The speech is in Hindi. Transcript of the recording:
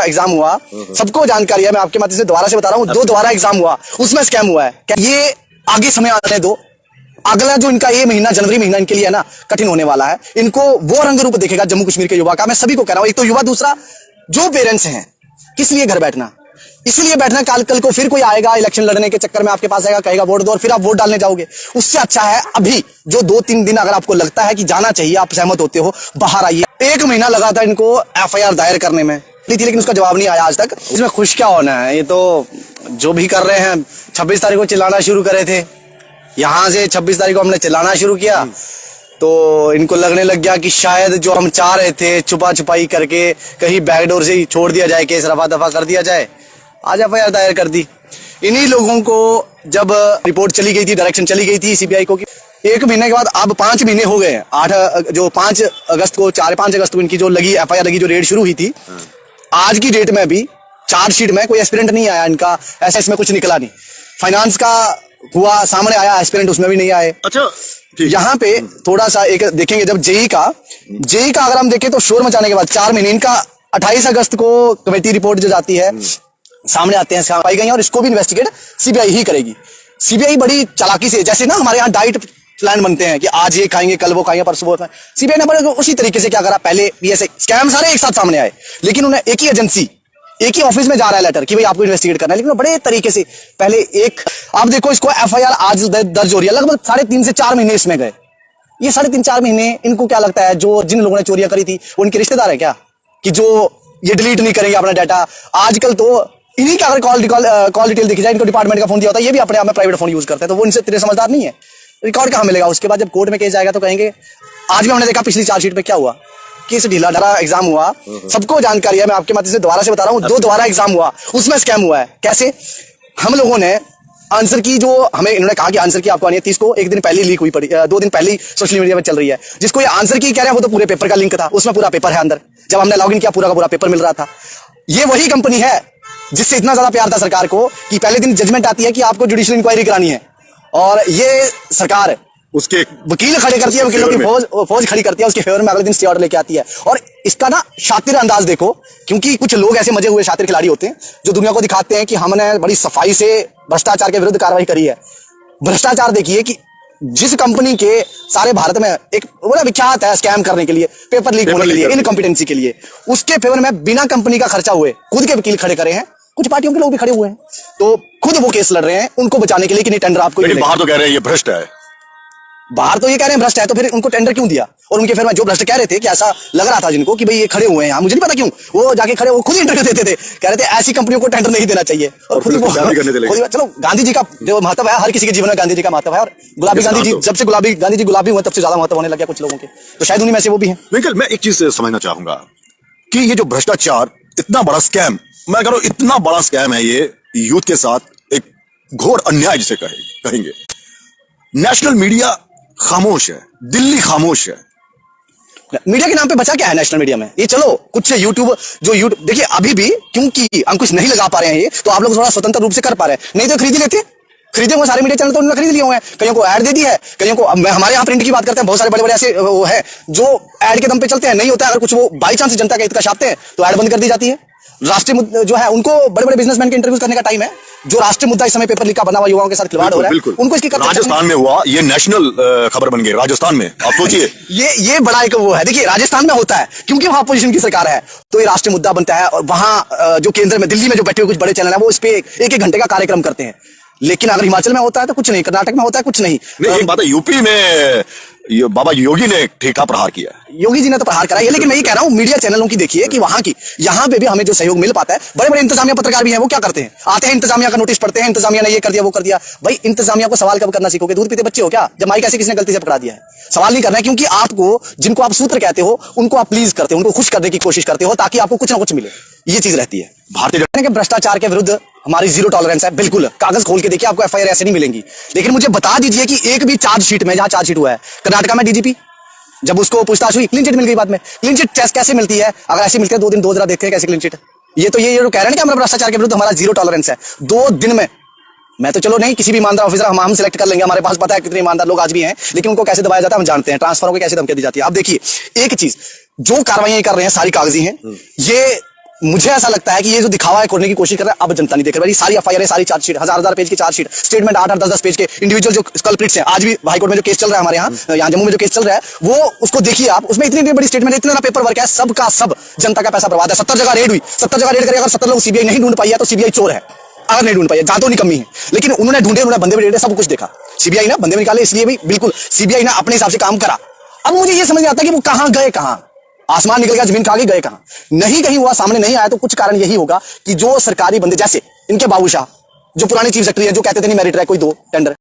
एग्जाम हुआ, सबको जानकारी है, मैं आपके माध्यम से दोबारा से बता रहा हूँ, जो दोबारा एग्जाम हुआ उसमें स्कैम हुआ है। क्या ये आगे समय आने दो, अगला जो इनका ये महीना जनवरी महीना इनके लिए है ना कठिन होने वाला है। इनको वो रंग रूप देखेगा जम्मू कश्मीर के युवा का। मैं सभी को कह रहा हूं, एक तो युवा, दूसरा जो पेरेंट्स हैं, किस लिए घर बैठना, इसलिए बैठना कल को फिर कोई आएगा इलेक्शन लड़ने के चक्कर में आपके पास आएगा, कहेगा वोट दो, और फिर आप वोट डालने जाओगे। उससे अच्छा है अभी जो 2-3 दिन अगर आपको लगता है कि जाना चाहिए, आप सहमत होते हो, बाहर आइए। 1 महीना लगा था इनको एफआईआर दायर करने में, लेकिन उसका जवाब नहीं आया आज तक। इसमें खुश क्या होना है, ये तो जो भी कर रहे हैं। 26 तारीख को चिल्लाना शुरू करे थे, यहां से 26 तारीख को हमने चिल्लाना शुरू किया तो इनको लगने लग गया कि शायद जो हम चाह रहे थे छुपा छुपाई करके कहीं बैकडोर से ही छोड़ दिया जाए, केस रफा दफा कर दिया जाए, आज एफआईआर दायर कर दी। इन्हीं लोगों को जब रिपोर्ट चली गई थी, डायरेक्शन चली गई थी सीबीआई को कि 1 महीने के बाद, अब 5 महीने हो गए। 5 अगस्त को 4-5 अगस्त को इनकी जो लगी एफआईआर लगी, जो रेड शुरू हुई थी, आज की डेट में भी चार्जशीट में कोई एस्पिरेंट नहीं आया इनका, ऐसा इसमें कुछ निकला नहीं। फाइनेंस का हुआ, सामने आया एस्पिरेंट, उसमें भी नहीं आए। अच्छा, यहाँ पे थोड़ा सा एक देखेंगे, जब जेई का अगर हम देखें तो शोर मचाने के बाद 4 महीने, इनका 28 अगस्त को कमेटी रिपोर्ट जो जाती है सामने आते हैं, पाई गई है, और इसको भी इन्वेस्टिगेट सीबीआई ही करेगी। सीबीआई बड़ी चालाकी से, जैसे ना हमारे यहाँ डाइट प्लान बनते हैं कि आज ये खाएंगे, कल वो खाएंगे, परसों वो खाएंगे, सीबीआई ने बड़े उसी तरीके से क्या करा, पहले ये स्कैम सारे एक साथ सामने आए, लेकिन उन्हें एक ही एजेंसी, एक ही ऑफिस में जा रहा है लेटर कि भाई आपको इन्वेस्टिगेट करना है, लेकिन बड़े तरीके से पहले एक, आप देखो इसको एफआईआर आज दर्ज हो रही है, लगभग 3.5 से 4 महीने इसमें गए। ये 3.5-4 महीने इनको क्या लगता है, जो जिन लोगों ने चोरियां करी थी वो उनके रिश्तेदार है क्या, कि जो ये डिलीट नहीं करेंगे अपना डाटा। आजकल तो इन्हीं का अगर कॉल डिटेल देखी जाए, इनको डिपार्टमेंट का फोन दिया होता है, ये भी अपने आप में प्राइवेट फोन यूज करते हैं, तो वो इनसे तेरे समझदार नहीं है। रिकॉर्ड कहां मिलेगा उसके बाद जब कोर्ट में केस जाएगा तो कहेंगे। आज भी हमने देखा पिछली चार्जशीट में क्या हुआ, केस ढीला ढाला एग्जाम हुआ, सबको जानकारी है, मैं आपके माध्यम से दोबारा से बता रहा हूँ, जो दोबारा एग्जाम हुआ उसमें स्कैम हुआ है। कैसे, हम लोगों ने आंसर की, जो हमें इन्होंने कहा कि आंसर की आपको आनी है 30 को, 1 दिन पहले लीक हुई पड़ी, 2 दिन पहले सोशल मीडिया में चल रही है, जिसको ये आंसर की कह रहे हैं वो तो पूरे पेपर का लिंक था, उसमें पूरा पेपर है अंदर, जब हमने लॉगिन किया पूरा का पूरा पेपर मिल रहा था। ये वही कंपनी है जिससे इतना ज्यादा प्यार था सरकार को कि पहले दिन जजमेंट आती है कि आपको जुडिशियल इंक्वायरी करानी है, और ये सरकार उसके वकील खड़े करती है, वकीलों की फौज खड़ी करती है उसके फेवर में, अगले दिन स्टे ऑर्डर लेके आती है। और इसका ना शातिर अंदाज देखो, क्योंकि कुछ लोग ऐसे मजे हुए शातिर खिलाड़ी होते हैं जो दुनिया को दिखाते हैं कि हमने बड़ी सफाई से भ्रष्टाचार के विरुद्ध कार्रवाई करी है। भ्रष्टाचार देखिए कि जिस कंपनी के सारे भारत में एक बड़ा विख्यात है स्कैम करने के लिए, पेपर लीक होने के लिए, इनकॉम्पिटेंसी के लिए, उसके फेवर में बिना कंपनी का खर्चा हुए खुद के वकील खड़े करे हैं, कुछ पार्टियों के लोग भी खड़े हुए हैं, तो खुद वो केस लड़ रहे हैं उनको बचाने के लिए कि नहीं टेंडर आपको। बाहर तो कह रहे हैं ये भ्रष्ट है, बाहर तो ये कह रहे हैं भ्रष्ट है, तो फिर उनको टेंडर क्यों दिया? और उनके फिर जो भ्रष्ट कह रहे थे कि ऐसा लग रहा था जिनको कि भाई ये खड़े हुए हैं, मुझे नहीं पता क्यों वो जाके खड़े, वो खुद इंटरव्यू देते थे, कह रहे थे ऐसी कंपनियों को टेंडर नहीं देना चाहिए, और खुद चलो गांधी जी का जो महत्व है, हर किसी के जीवन में गांधी जी का महत्व है, और गुलाबी गांधी जी, जब से गांधी जी गुलाबी हुए तब से ज्यादा महत्व होने लगा कुछ लोगों के, तो शायद उन्हीं में से वो भी है। विंकल, मैं एक चीज समझना चाहूंगा कि ये जो भ्रष्टाचार, इतना बड़ा स्कैम, मैं कह रहा हूं इतना बड़ा स्कैम है ये, यूथ के साथ एक घोर अन्याय जिसे कहेंगे। नेशनल मीडिया खामोश है, दिल्ली खामोश है। मीडिया के नाम पे बचा क्या है नेशनल मीडिया में? ये चलो कुछ यूट्यूब देखिए, अभी भी क्योंकि हम कुछ नहीं लगा पा रहे हैं, ये तो आप लोग थोड़ा स्वतंत्र रूप से कर पा रहे हैं, नहीं तो खरीद लेते, खरीदे हुए सारे मीडिया चैनल तो उन्होंने खरीद लिए हुए हैं, कईयों को ऐड दे दी है, कईयों को, हमारे यहाँ प्रिंट की बात करते हैं, बहुत सारे बड़े बड़े ऐसे वो है जो ऐड के दम पे चलते हैं, नहीं होता है, अगर कुछ वो बाई चांस जनता का हित का छापते हैं तो ऐड बंद कर दी जाती है। राष्ट्रीय जो है, उनको बड़े बड़े बिजनेसमैन के इंटरव्यूज करने का टाइम है, जो राष्ट्रीय मुद्दा इस समय पेपर लीक का बना हुआ युवाओं के साथ खिलवाड़ हो रहा है, उनको इसकी राजस्थान में हुआ, ये नेशनल खबर बन गई राजस्थान में, आप सोचिए। ये बड़ा एक वो है, देखिए राजस्थान में होता है क्योंकि वहां अपोजिशन की सरकार है, तो ये राष्ट्रीय मुद्दा बनता है, और वहां जो केंद्र में, दिल्ली में जो बैठे हुए कुछ बड़े चैनल है वो इस पे 1-1 घंटे का कार्यक्रम करते हैं। लेकिन अगर हिमाचल में होता है तो कुछ नहीं, कर्नाटक में होता है कुछ नहीं। एक बात है, यूपी में बाबा योगी ने ठीका प्रहार किया, योगी जी ने तो प्रहार करा है, लेकिन मैं ये कह रहा हूँ मीडिया चैनलों की देखिए कि वहां की, यहाँ पे भी हमें जो सहयोग मिल पाता है, बड़े बड़े इंतजामिया पत्रकार भी हैं, वो क्या करते हैं, आते हैं इंतजामिया का नोटिस पढ़ते हैं, इंतजामिया ने ये कर दिया वो कर दिया। भाई इंतजामिया को सवाल कब करना सीखोगे? दूध पीते बच्चे हो क्या, जब माइक ऐसे किसने गलती से पकड़ा दिया है? सवाल नहीं करना है, क्योंकि आपको, जिनको आप सूत्र कहते हो उनको आप प्लीज करते हो, उनको खुश करने की कोशिश करते हो ताकि आपको कुछ ना कुछ मिले, ये चीज रहती है। भारतीय जनता के भ्रष्टाचार के विरुद्ध हमारी जीरो टॉलरेंस है, बिल्कुल। कागज खोल के देखिए, आपको एफआईआर ऐसे नहीं मिलेंगी, लेकिन मुझे बता दीजिए कि एक भी चार्जशीट में, जहां चार्जशीट हुआ है कर्नाटका में, डीजीपी जब उसको पूछताछ हुई, क्लीन चिट मिल गई बाद में। क्लीन चिट कैसे मिलती है? अगर ऐसी मिलती है 2 दिन 2 जरा देखते हैं कैसे क्लीन चिट। ये तो ये जो कह रहे हैं कि हमारा भ्रष्टाचार के विरुद्ध हमारा जीरो टॉलरेंस है, 2 दिन में। मैं तो चलो नहीं, किसी भी ईमानदार ऑफिसर हम सिलेक्ट कर लेंगे, हमारे पास पता है कितने ईमानदार लोग आज भी हैं, लेकिन उनको कैसे दबाया जाता है हम जानते हैं, ट्रांसफरों को कैसे धमकी दी जाती है। आप देखिए, एक चीज, जो कार्रवाई कर रहे हैं सारी कागजी हैं, ये मुझे ऐसा लगता है कि ये जो दिखावा है करने की कोशिश कर रहा है, अब जनता नहीं देख रही। सारी एफआईआर है, सारी चार्जशीट, हजार पेज की चार्जशीट, स्टेटमेंट 8-10 पेज के, इंडिविजुअल जो कल्प्रिट्स हैं, आज भी हाईकोर्ट में जो केस चल रहा है हमारे यहाँ जम्मू में जो केस चल रहा है, वो उसको देखिए आप, उसमें इतनी बड़ी स्टेटमेंट है, इतना पेपर वर्क है, सबका सब जनता का पैसा बर्बाद है। 70 जगह रेड हुई, 70 जगह रेड करके अगर 70 लोग सीबीआई नहीं ढूंढ पाई है तो सीबीआई चोर है, अगर नहीं ढूंढ पाई है, जांचों की कमी है। लेकिन उन्होंने ढूंढे, उन्होंने बंदे भी रेडे, सब कुछ देखा, सीबीआई ना बंदे में निकाले, इसलिए भी बिल्कुल सीबीआई ने अपने हिसाब से काम करा। अब मुझे ये समझ नहीं आता कि वो कहां गए, कहां आसमान निकल गया, जमीन खा गई, गए कहां? नहीं कहीं हुआ, सामने नहीं आया, तो कुछ कारण यही होगा कि जो सरकारी बंदे, जैसे इनके बाबूशाह, जो पुराने चीफ सेक्रेटरी है, जो कहते थे नहीं मेरिट है कोई दो टेंडर,